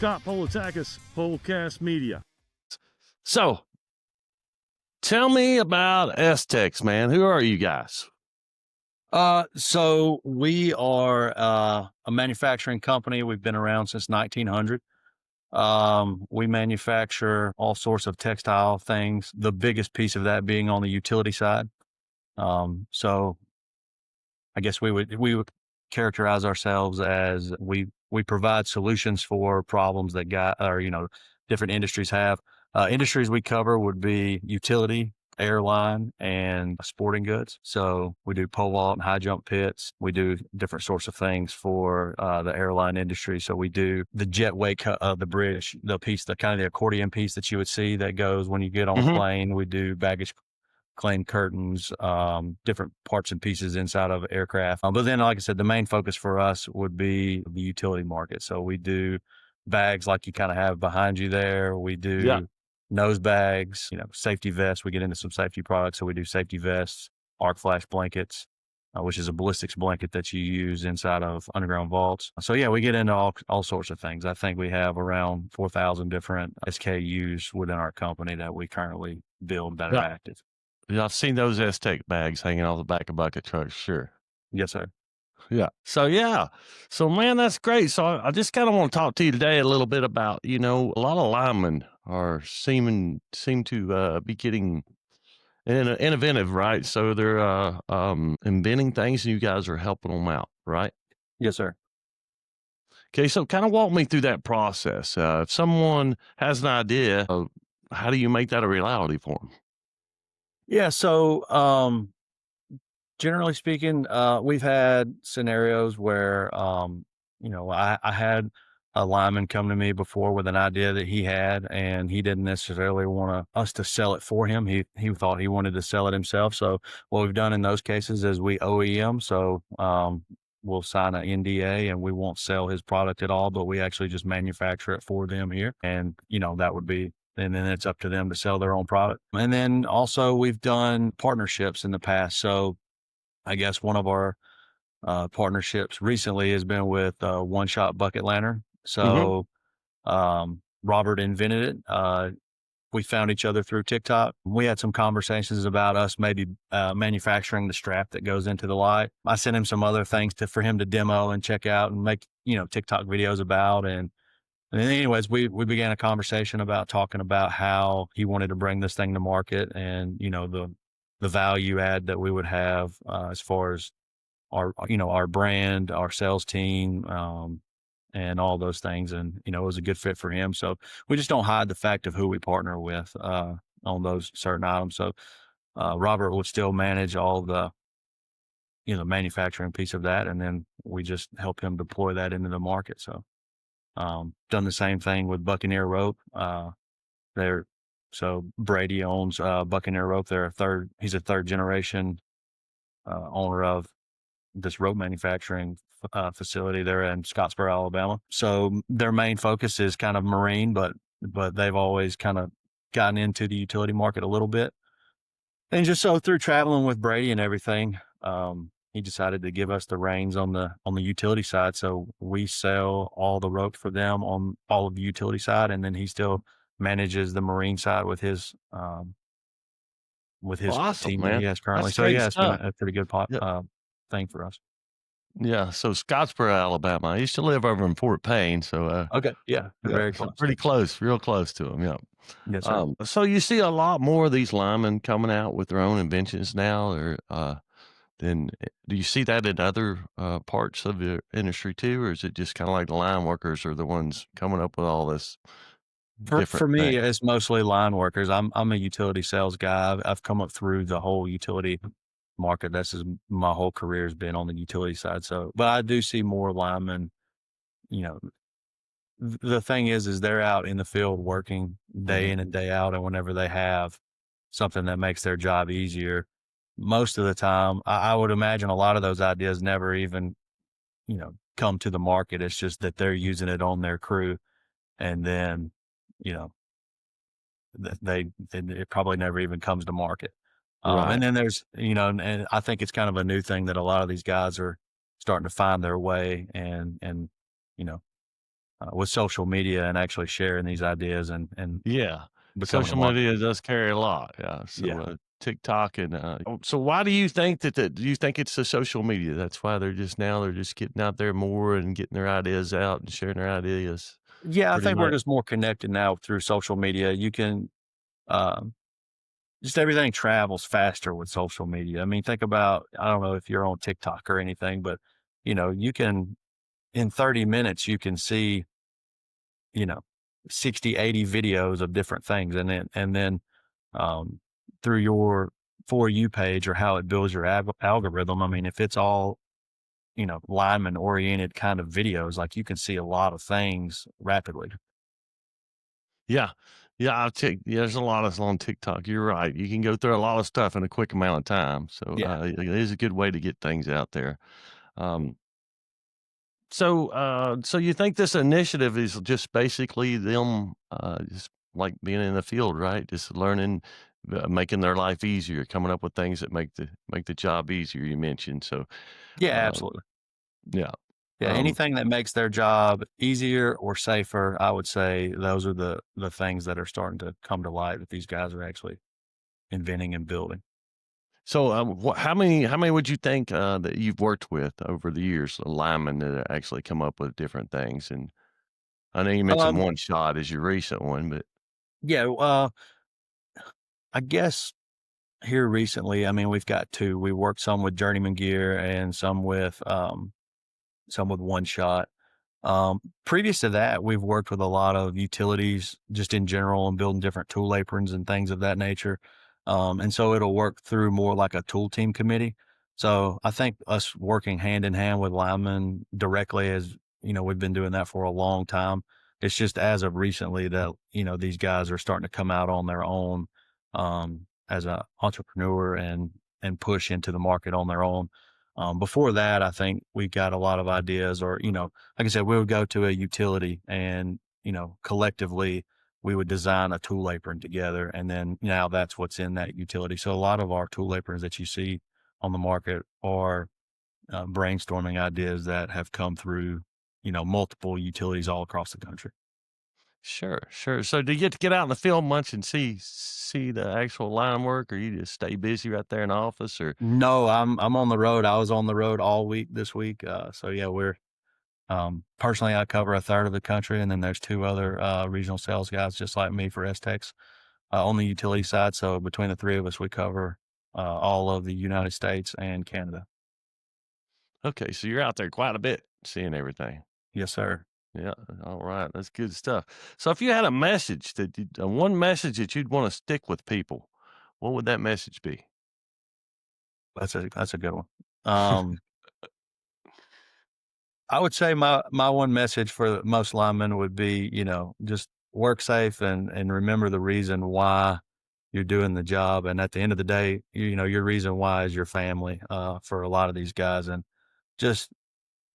Scott Politakis, Polecast Media. So, tell me about Estex, man. Who are you guys? So we are a manufacturing company. We've been around since 1900. We manufacture all sorts of textile things. The biggest piece of that being on the utility side. So I guess we would characterize ourselves as we provide solutions for problems that different industries have. Industries we cover would be utility, airline, and sporting goods. So we do pole vault and high jump pits. We do different sorts of things for the airline industry. So we do the jet wake of the bridge, the piece, the kind of the accordion piece that you would see that goes when you get on a plane. We do baggage claim curtains, different parts and pieces inside of aircraft. But then, like I said, the main focus for us would be the utility market. So we do bags like you kind of have behind you there. We do nose bags, safety vests. We get into some safety products. So we do safety vests, arc flash blankets, which is a ballistics blanket that you use inside of underground vaults. So yeah, we get into all sorts of things. I think we have around 4,000 different SKUs within our company that we currently build that are active. Yeah, I've seen those Estex bags hanging off the back of bucket trucks. Sure. Yes, sir. Yeah. So man, that's great. So I just kind of want to talk to you today a little bit about, a lot of linemen seem to be getting innovative, right? So they're inventing things and you guys are helping them out, right? Yes, sir. Okay. So kind of walk me through that process. If someone has an idea, how do you make that a reality for them? Yeah. So, generally speaking, we've had scenarios where, I had a lineman come to me before with an idea that he had, and he didn't necessarily want us to sell it for him. He thought he wanted to sell it himself. So what we've done in those cases is we OEM. So, we'll sign an NDA and we won't sell his product at all, but we actually just manufacture it for them here. And, that would be, and then it's up to them to sell their own product. And then also we've done partnerships in the past. So I guess one of our partnerships recently has been with One Shot Bucket Lantern. So Robert invented it. We found each other through TikTok. We had some conversations about us maybe manufacturing the strap that goes into the light. I sent him some other things for him to demo and check out and make, TikTok videos about. And anyways, we began a conversation about talking about how he wanted to bring this thing to market and, the value add that we would have as far as our brand, our sales team, and all those things. And, it was a good fit for him. So we just don't hide the fact of who we partner with on those certain items. So Robert would still manage all the, manufacturing piece of that. And then we just help him deploy that into the market. So done the same thing with Buccaneer Rope. So Brady owns Buccaneer Rope. He's a third generation owner of this rope manufacturing facility there in Scottsboro, Alabama. So their main focus is kind of marine, but they've always kind of gotten into the utility market a little bit. And just so through traveling with Brady and everything, he decided to give us the reins on the utility side. So we sell all the rope for them on all of the utility side, and then he still manages the marine side with his Awesome, team man. that he has currently. That's So great yeah, it's been stuff. a pretty good thing for us. Yeah. So Scottsboro, Alabama. I used to live over in Fort Payne. So, Okay. Yeah. Very so close. pretty close, real close to them. Yeah. Yes, sir. So you see a lot more of these linemen coming out with their own inventions now, or then do you see that in other parts of the industry too, or is it just kind of like the line workers are the ones coming up with all this different For me, things? it's mostly line workers. I'm a utility sales guy. I've come up through the whole utility market. This is my whole career has been on the utility side. So, but I do see more linemen. The thing is they're out in the field working day in and day out, and whenever they have something that makes their job easier, most of the time, I would imagine a lot of those ideas never even, come to the market. It's just that they're using it on their crew, and then, you know, it probably never even comes to market. Right. And then there's, and I think it's kind of a new thing that a lot of these guys are starting to find their way and, with social media and actually sharing these ideas and Yeah. becoming a Social market. media does carry a lot. Yeah. So, Yeah. TikTok and, so why do you think do you think it's the social media? That's why they're just getting out there more and getting their ideas out and sharing their ideas Yeah, I pretty think we're much? just more connected now through social media. You can, um, just everything travels faster with social media. I mean, think about, I don't know if you're on TikTok or anything, but you can, in 30 minutes, you can see, you know, 60, 80 videos of different things. And then, um, through your For You page or how it builds your algorithm, I mean, if it's all, lineman oriented kind of videos, like you can see a lot of things rapidly. Yeah. Yeah, there's a lot of on TikTok. You're right. You can go through a lot of stuff in a quick amount of time. So, Yeah. it is a good way to get things out there. Um, so you think this initiative is just basically them, just like being in the field, right? Just learning, making their life easier, coming up with things that make the job easier, you mentioned. So, Yeah, uh, absolutely. yeah. Yeah, Um, anything that makes their job easier or safer, I would say those are the things that are starting to come to light that these guys are actually inventing and building. so, how many would you think, that you've worked with over the years, linemen that actually come up with different things? And I know you mentioned Um, One Shot as your recent one, but yeah, I guess here recently, I mean, we've got two. We worked some with Journeyman Gear and some with One Shot. Previous to that, we've worked with a lot of utilities just in general and building different tool aprons and things of that nature. And so it'll work through more like a tool team committee. So I think us working hand in hand with linemen directly as, we've been doing that for a long time. It's just as of recently that, these guys are starting to come out on their own, as a entrepreneur and push into the market on their own. Before that, I think we got a lot of ideas or, like I said, we would go to a utility and, collectively we would design a tool apron together. And then now that's what's in that utility. So a lot of our tool aprons that you see on the market are brainstorming ideas that have come through, multiple utilities all across the country. sure, sure. So do you get to get out in the field much and see the actual line work, or you just stay busy right there in the office? Or No, I'm on the road. I was on the road all week this week. So yeah, personally, I cover a third of the country, and then there's two other regional sales guys just like me for Estex on the utility side. So between the three of us, we cover all of the United States and Canada. okay, so you're out there quite a bit seeing everything. Yes, sir. Yeah, all right, that's good stuff. So if you had a message one message that you'd want to stick with people, what would that message be? That's a good one. Um, I would say my one message for most linemen would be, just work safe and remember the reason why you're doing the job. And at the end of the day, your reason why is your family for a lot of these guys, and just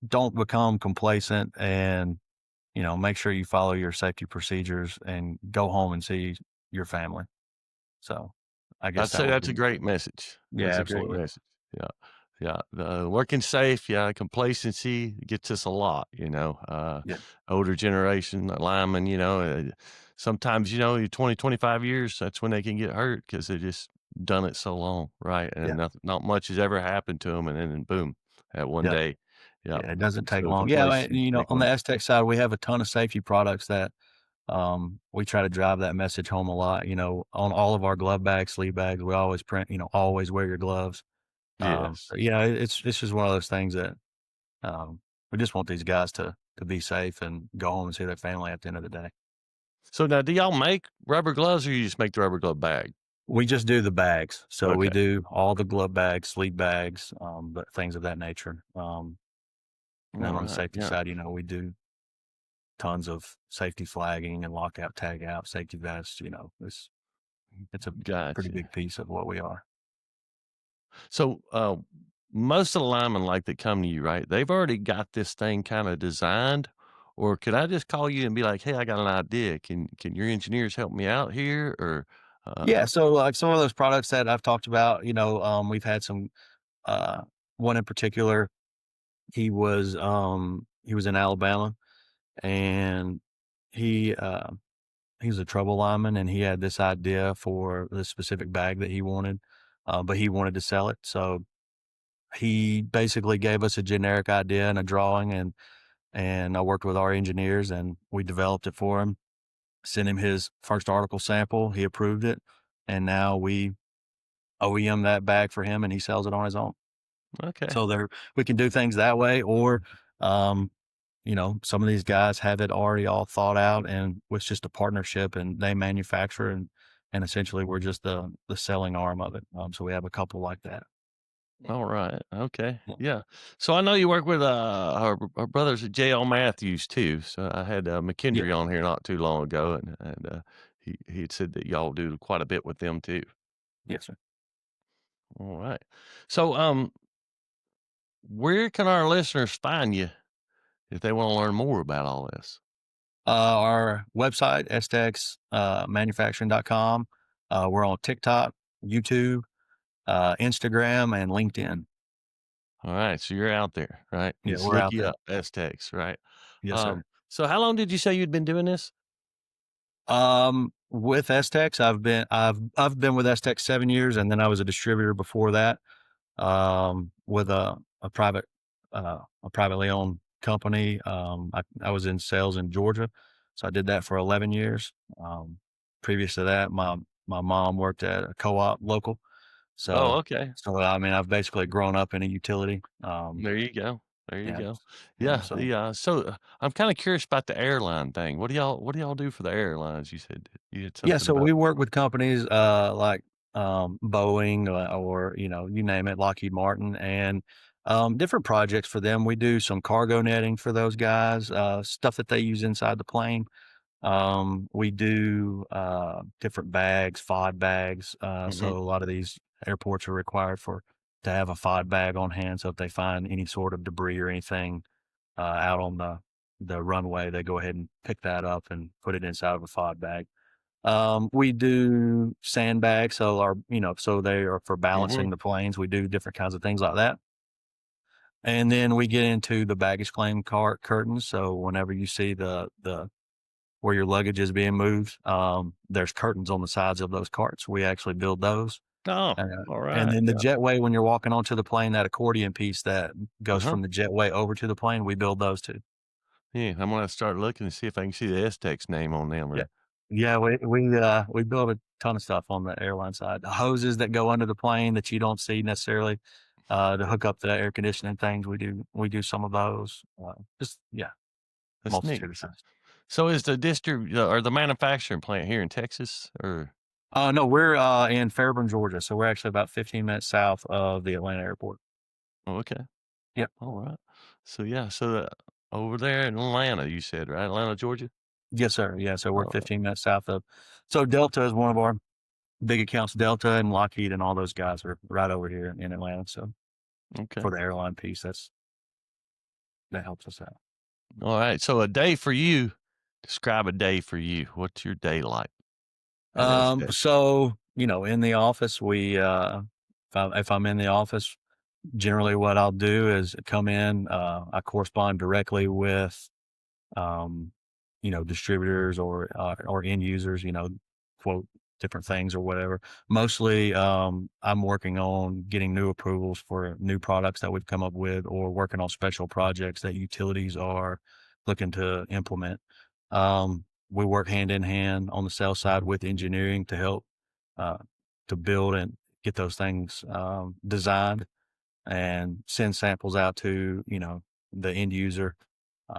don't become complacent and make sure you follow your safety procedures and go home and see your family. So I I'd guess that say would that's a be, great message. yeah, That's a great absolutely. message. Yeah. Yeah. Working safe. Yeah. Complacency gets us a lot, Yeah. older generation linemen, sometimes, you're 20, 25 years, that's when they can get hurt because they just done it so long. Right. And Yeah. not much has ever happened to them. And then boom, at one Yeah. day. Yeah. Yeah. It doesn't take So long. Yeah. complacency, big On the one. Estex side, we have a ton of safety products that, we try to drive that message home a lot, on all of our glove bags, sleeve bags, we always print, always wear your gloves. Yes. It's just one of those things that, we just want these guys to be safe and go home and see their family at the end of the day. So now, do y'all make rubber gloves or you just make the rubber glove bag? We just do the bags. So we Okay. do all the glove bags, sleeve bags, but things of that nature. And then All on the right. safety Yeah. side, we do tons of safety flagging and lockout, tag out, safety vests. It's a pretty Gotcha. big piece of what we are. So, most of the linemen like that come to you, right? They've already got this thing kind of designed, or could I just call you and be like, "Hey, I got an idea. Can your engineers help me out here?" Or, Yeah. So like some of those products that I've talked about, we've had some, one in particular, he was in Alabama and he he was a trouble lineman, and he had this idea for this specific bag that he wanted, but he wanted to sell it. So he basically gave us a generic idea and a drawing, and I worked with our engineers and we developed it for him. Sent him his first article sample. He approved it, and now we OEM that bag for him, and he sells it on his own. Okay. So we can do things that way, or um, some of these guys have it already all thought out, and it's just a partnership, and they manufacture, and essentially we're just the selling arm of it. So we have a couple like that. All right. Okay. Yeah. Yeah. So I know you work with our brothers at J.L. Matthews too. So I had Yeah. McKendry on here not too long ago, and he had said that y'all do quite a bit with them too. Yes, sir. All right. So where can our listeners find you if they want to learn more about all this? Our website, Estex Manufacturing.com. We're on TikTok, YouTube, Instagram, and LinkedIn. All right. So you're out there, right? Yeah, Just we're look out you there. up, Estex, right? Yes, sir. So how long did you say you'd been doing this? With Estex, I've been with Estex 7 years, and then I was a distributor before that, with a privately owned company. I was in sales in Georgia, so I did that for 11 years. Previous to that, my mom worked at a co-op local. Oh, So, okay. I mean, I've basically grown up in a utility. There you go. There you Yeah, go. yeah. Yeah. So, I'm kind of curious about the airline thing. What do y'all do for the airlines? You said you had yeah, something so about. we work with companies like Boeing, or you name it, Lockheed Martin, and different projects for them. We do some cargo netting for those guys, stuff that they use inside the plane. We do different bags, FOD bags. Mhm. So a lot of these airports are required to have a FOD bag on hand. So if they find any sort of debris or anything out on the runway, they go ahead and pick that up and put it inside of a FOD bag. We do sandbags, so they are for Mhm. balancing the planes. We do different kinds of things like that. And then we get into the baggage claim cart curtains. So whenever you see the where your luggage is being moved, there's curtains on the sides of those carts. We actually build those. Oh, Uh, all and right. then the Yeah. jetway, when you're walking onto the plane, that accordion piece that goes Uh-huh. from the jetway over to the plane, we build those too. Yeah. I'm gonna start looking to see if I can see the Estex name on them. Yeah. Or Yeah, we build a ton of stuff on the airline side. The hoses that go under the plane that you don't see necessarily, to hook up the air conditioning things, we do some of those. Just yeah, that's neat. multitude of things. So is the or the manufacturing plant here in Texas or? No, we're in Fairburn, Georgia, so we're actually about 15 minutes south of the Atlanta airport. Oh, okay. Yep. All right. So yeah. So over there in Atlanta, you said, right? Atlanta, Georgia. Yes, sir. Yeah, so we're Oh, 15 minutes south of. So Delta is one of our big accounts. Delta and Lockheed and all those guys are right over here in Atlanta. So okay. for the airline piece, that helps us out. All right. So a day for you. Describe a day for you. What's your day like at Estex? So in the office, if I'm in the office, generally what I'll do is come in. I correspond directly with um, distributors or end users, quote different things or whatever. Mostly, I'm working on getting new approvals for new products that we've come up with, or working on special projects that utilities are looking to implement. We work hand in hand on the sales side with engineering to help uh, to build and get those things designed, and send samples out to the end user.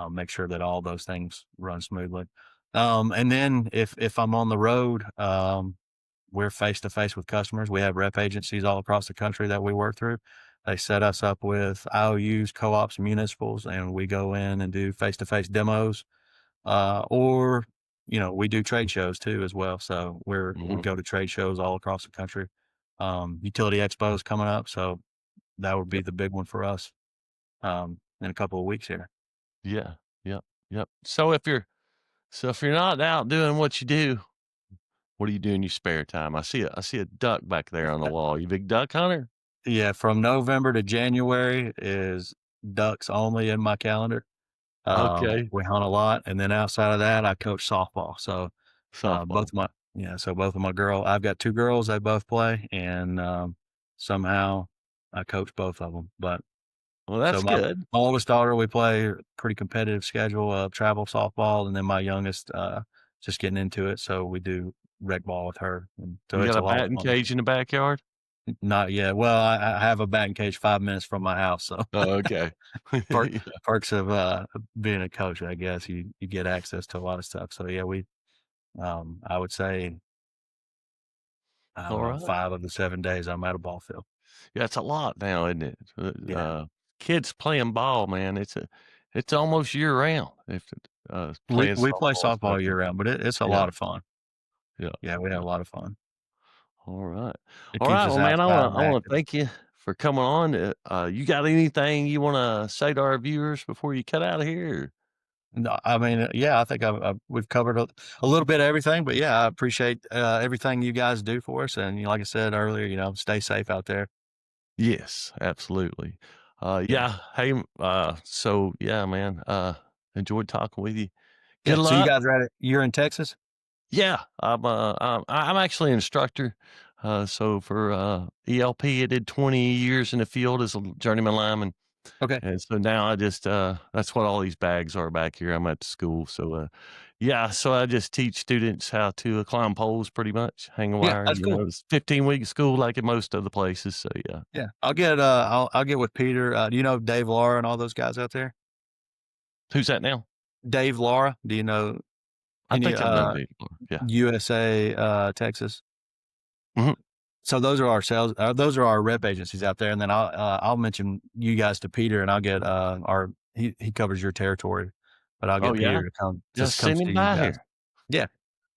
Make sure that all those things run smoothly. And then if I'm on the road, we're face to face with customers. We have rep agencies all across the country that we work through. They set us up with IOUs, co-ops, municipals, and we go in and do face to face demos. Or we do trade shows too as well. So we Mhm. go to trade shows all across the country. Utility expos coming up, so that would be Yep. the big one for us in a couple of weeks here. Yeah. Yep. Yep. So if you're not out doing what you do, what do you do in your spare time? I see a duck back there on the wall. You a big duck hunter? Yeah, from November to January is ducks only in my calendar. Okay. We hunt a lot, and then outside of that, I coach softball. So Softball. both of my I've got two girls. They both play, and somehow I coach both of them. But Well, so that's good. my oldest daughter, we play a pretty competitive schedule of travel softball, and then my youngest, just getting into it. So we do rec ball with her, and so You it's got a a lot of batting fun. cage in the backyard? Not yet. Well, I have a batting cage 5 minutes from my house, so Oh, okay. perk, Yeah. perks of being a coach, I guess you get access to a lot of stuff. So yeah, I would say I don't All know, right. 5 of the 7 days I'm at a ball field. Yeah, it's a lot now, isn't it? Yeah, Kids playing ball, man, it's almost year round if we playing we play softball and stuff softball year like round, but it's a yeah, lot of fun. yeah, Yeah, we have yeah. a lot of fun. All right. It All keeps right, us well, man, I outside wanna and I wanna active. thank you for coming on. You got anything you wanna say to our viewers before you cut out of here? No, I mean, yeah, I think we've covered a little bit of everything, but yeah, I appreciate everything you guys do for us. And like I said earlier, stay safe out there. Yes, absolutely. Yeah. Yeah, hey, so, yeah, man, enjoyed talking with you. Good Yeah. So luck. you're in Texas? Yeah, I'm actually an instructor. So for ELP, I did 20 years in the field as a journeyman lineman, Okay. and so now I just that's what all these bags are back here. I'm at the school, so yeah, so I just teach students how to climb poles, pretty much, hang a Yeah, wire. that's cool. It's 15-week school like in most other places. So yeah, Yeah. I'll get with Peter. Do you know Dave Laura and all those guys out there? who's that now? Dave Laura, do you know I any think I've known Dave. Yeah. USA Texas? Mhm. So those are our rep agencies out there, and then I'll mention you guys to Peter, and I'll get he covers your territory, but I'll Oh get yeah, Peter to just come send him see you by guys. here. Yeah,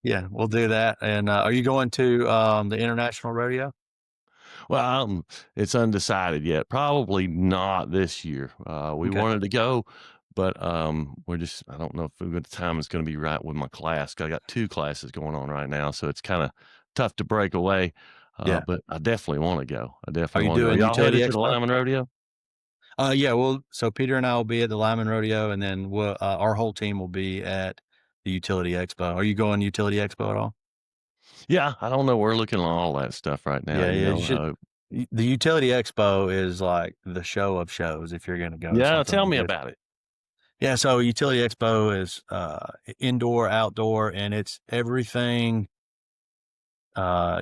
yeah, we'll do that. And are you going to the international rodeo? Well, it's undecided yet. Probably not this year. We Okay, wanted to go, but I don't know if the time is going to be right with my class. I got two classes going on right now, so it's kind of tough to break away. yeah. But I definitely want to go. I Are definitely you want to go. doing Y'all Utility headed to the Expo? Lyman Rodeo? Yeah. Well, so Peter and I will be at the Lyman Rodeo, and then our whole team will be at the Utility Expo. Are you going Utility Expo at all? Yeah, I don't know. We're looking at all that stuff right now. Yeah, yeah. You should. The Utility Expo is like the show of shows if you're going to go to Yeah, something tell like me this. about it. Yeah, so Utility Expo is indoor, outdoor, and it's everything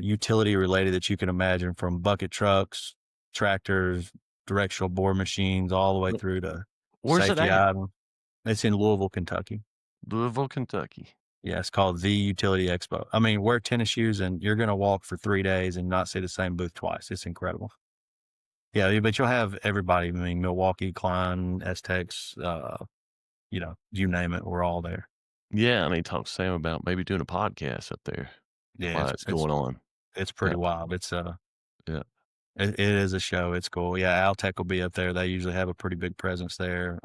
utility related that you can imagine, from bucket trucks, tractors, directional bore machines, all the way through to Where's it safety at? items. It's in Louisville, Kentucky. Louisville, Kentucky. Yeah, it's called the Utility Expo. I mean, wear tennis shoes and you're going to walk for 3 days and not see the same booth twice. It's incredible. Yeah, but you'll have everybody. I mean, Milwaukee, Klein, Estex, you name it, we're all there. Yeah, I need to talk to Sam about maybe doing a podcast up there Yeah, while it's going on. it's Yeah, pretty wild. It's yeah. it is a show. It's cool. Yeah, Altec will be up there. They usually have a pretty big presence there.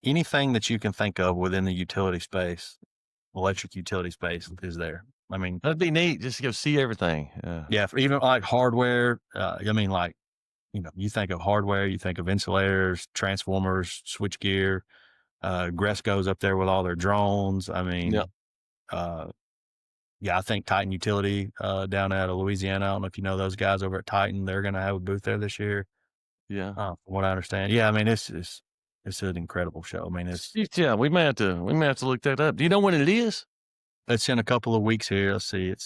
Anything that you can think of within the utility space, electric utility space is there. I mean, That'd be neat just to go see everything. yeah, for even like hardware. I mean, like, you think of hardware, you think of insulators, transformers, switchgear. Gresco's up there with all their drones. I Yeah, mean, yeah, I think Titan Utility down out of Louisiana. I don't know if you know those guys over at Titan. They're going to have a booth there this year, yeah. from what I understand. Yeah, I mean, it's an incredible show. I mean, Yeah, we may have to look that up. Do you know when it is? it's in a couple of weeks here. Let's see. It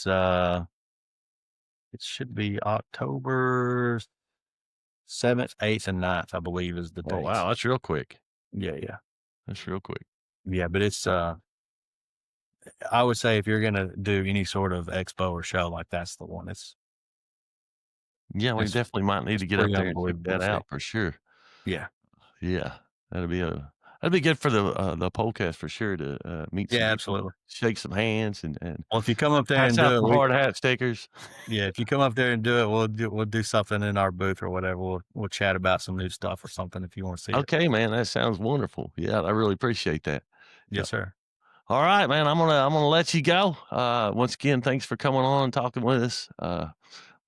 should be October 7th, 8th, and 9th, I believe, is the Oh dates. wow, that's real quick. Yeah, yeah, That's real quick. yeah. But it's I would say if you're going to do any sort of expo or show, like, that's the one. Yeah, we It's definitely might need it's to get up pretty there and check unbelievable that to see. out for sure. Yeah, Yeah, that'd be good for the podcast for sure to meet some yeah, people, absolutely. shake some hands, and Well, if you come up there pass and out do some it, hard hat stickers. yeah, if you come up there and do it, we'll do something in our booth or whatever. We'll chat about some new stuff or something if you want to see it. Okay, man, that sounds wonderful. Yeah, I really appreciate that. Yeah. Yes, sir. All right, man. I'm gonna let you go. Once again, thanks for coming on and talking with us.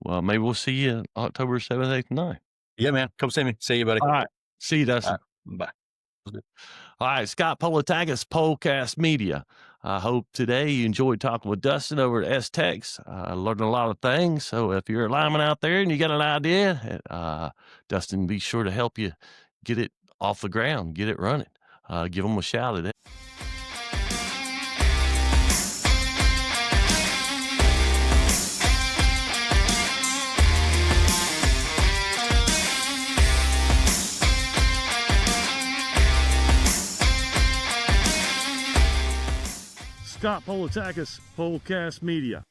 Well, maybe we'll see you October 7th, 8th, and 9th. Yeah, man. Come see me. See you, buddy. All right. See you, All Dustin. right. Bye. All right, Scott Politakis, Polecast Media. I hope today you enjoyed talking with Dustin over at Estex. Learned a lot of things. So if you're a lineman out there and you got an idea, Dustin, be sure to help you get it off the ground, get it running. Give them a shout at it. Scott Politakis, Polecast Media.